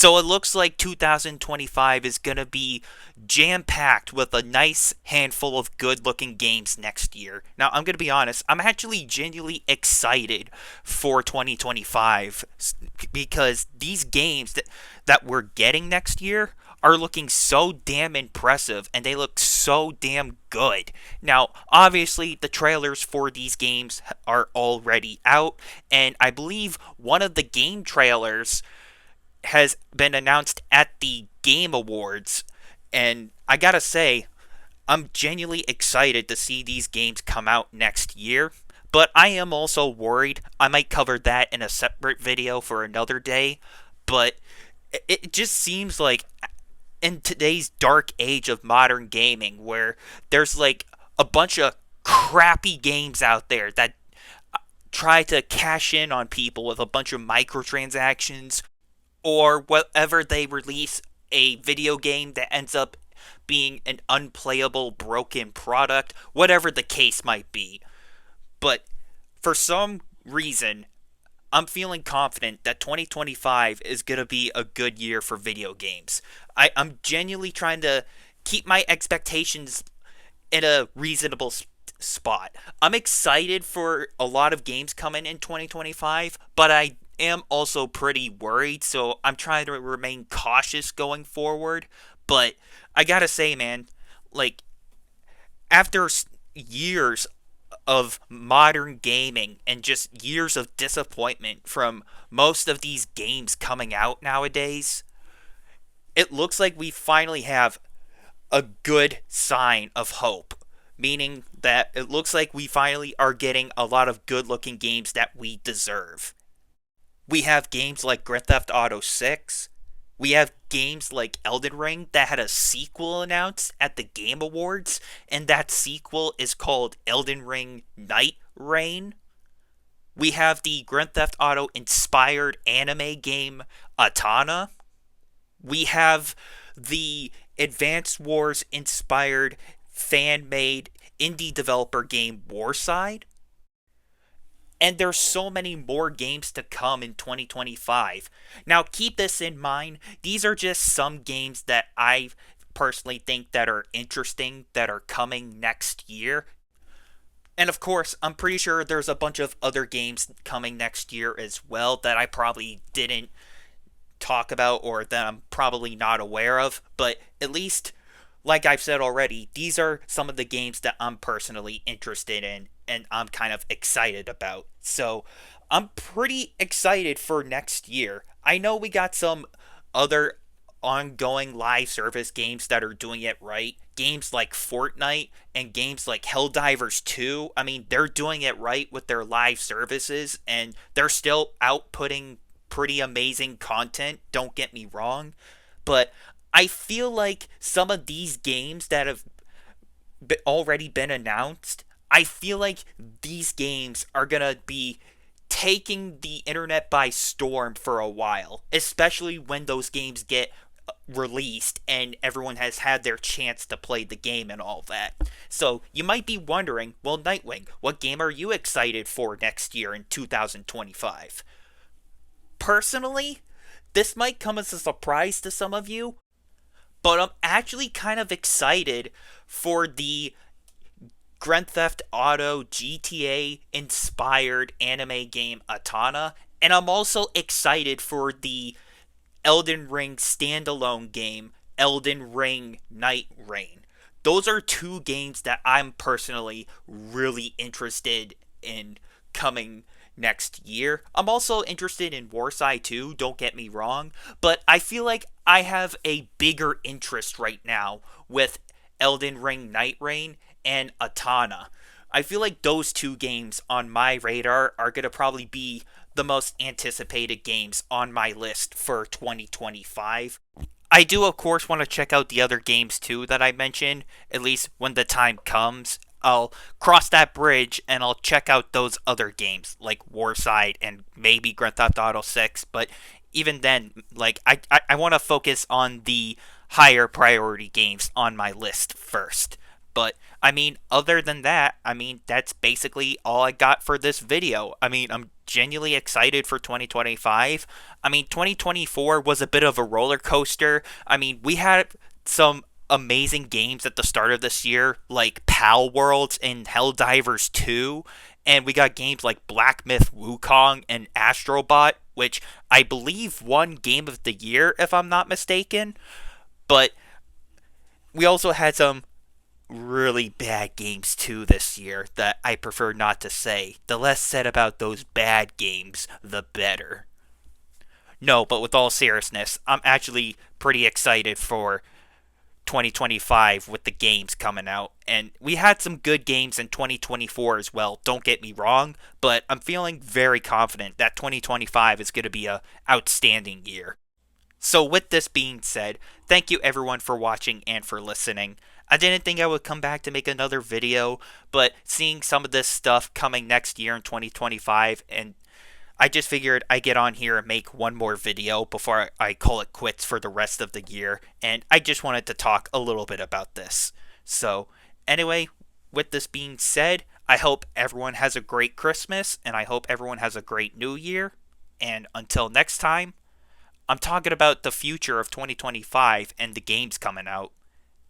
So it looks like 2025 is going to be jam packed with a nice handful of good looking games next year. Now, I'm going to be honest, I'm actually genuinely excited for 2025 because these games that we're getting next year are looking so damn impressive and they look so damn good. Now, obviously, the trailers for these games are already out, and I believe one of the game trailers has been announced at the Game Awards, and I gotta say, I'm genuinely excited to see these games come out next year. But I am also worried. I might cover that in a separate video for another day. But it just seems like in today's dark age of modern gaming, where there's like a bunch of crappy games out there that try to cash in on people with a bunch of microtransactions, or whatever they release a video game that ends up being an unplayable, broken product, whatever the case might be. But for some reason, I'm feeling confident that 2025 is going to be a good year for video games. I'm genuinely trying to keep my expectations in a reasonable spot. I'm excited for a lot of games coming in 2025, but I am also pretty worried, so I'm trying to remain cautious going forward. But I gotta say, man, like, after years of modern gaming and just years of disappointment from most of these games coming out nowadays, it looks like we finally have a good sign of hope. Meaning that it looks like we finally are getting a lot of good looking games that we deserve. We have games like Grand Theft Auto 6. We have games like Elden Ring that had a sequel announced at the Game Awards, and that sequel is called Elden Ring Night Reign. We have the Grand Theft Auto inspired anime game Atana. We have the Advance Wars inspired fan made indie developer game Warside. And there's so many more games to come in 2025. Now, keep this in mind. These are just some games that I personally think that are interesting that are coming next year. And of course, I'm pretty sure there's a bunch of other games coming next year as well that I probably didn't talk about or that I'm probably not aware of, but at least, like I've said already, these are some of the games that I'm personally interested in and I'm kind of excited about. So I'm pretty excited for next year. I know we got some other ongoing live service games that are doing it right. Games like Fortnite and games like Helldivers 2. I mean, they're doing it right with their live services and they're still outputting pretty amazing content, don't get me wrong. But I feel like some of these games that have already been announced, I feel like these games are going to be taking the internet by storm for a while, especially when those games get released and everyone has had their chance to play the game and all that. So you might be wondering, well, Nightwing, what game are you excited for next year in 2025? Personally, this might come as a surprise to some of you, but I'm actually kind of excited for the Grand Theft Auto GTA inspired anime game Atana, and I'm also excited for the Elden Ring standalone game Elden Ring Night Reign. Those are two games that I'm personally really interested in coming next year. I'm also interested in Warside too, don't get me wrong, but I feel like I have a bigger interest right now with Elden Ring Night Reign and Atana. I feel like those two games on my radar are going to probably be the most anticipated games on my list for 2025. I do, of course, want to check out the other games too that I mentioned, at least when the time comes. I'll cross that bridge and I'll check out those other games like Warside and maybe Grand Theft Auto 6. But even then, like I want to focus on the higher priority games on my list first. But I mean, other than that, I mean, that's basically all I got for this video. I mean, I'm genuinely excited for 2025. I mean, 2024 was a bit of a roller coaster. I mean, we had some amazing games at the start of this year, like Pal Worlds and Helldivers 2. And we got games like Black Myth Wukong and Astrobot, which I believe won Game of the Year, if I'm not mistaken. But we also had some really bad games too this year that I prefer not to say. The less said about those bad games, the better. No, but with all seriousness, I'm actually pretty excited for 2025 with the games coming out. And we had some good games in 2024 as well, don't get me wrong, but I'm feeling very confident that 2025 is going to be a outstanding year. So with this being said, thank you everyone for watching and for listening. I didn't think I would come back to make another video, but seeing some of this stuff coming next year in 2025, and I just figured I'd get on here and make one more video before I call it quits for the rest of the year, and I just wanted to talk a little bit about this. So, anyway, with this being said, I hope everyone has a great Christmas, and I hope everyone has a great New Year, and until next time, I'm talking about the future of 2025 and the games coming out,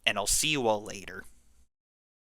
and I'll see you all later.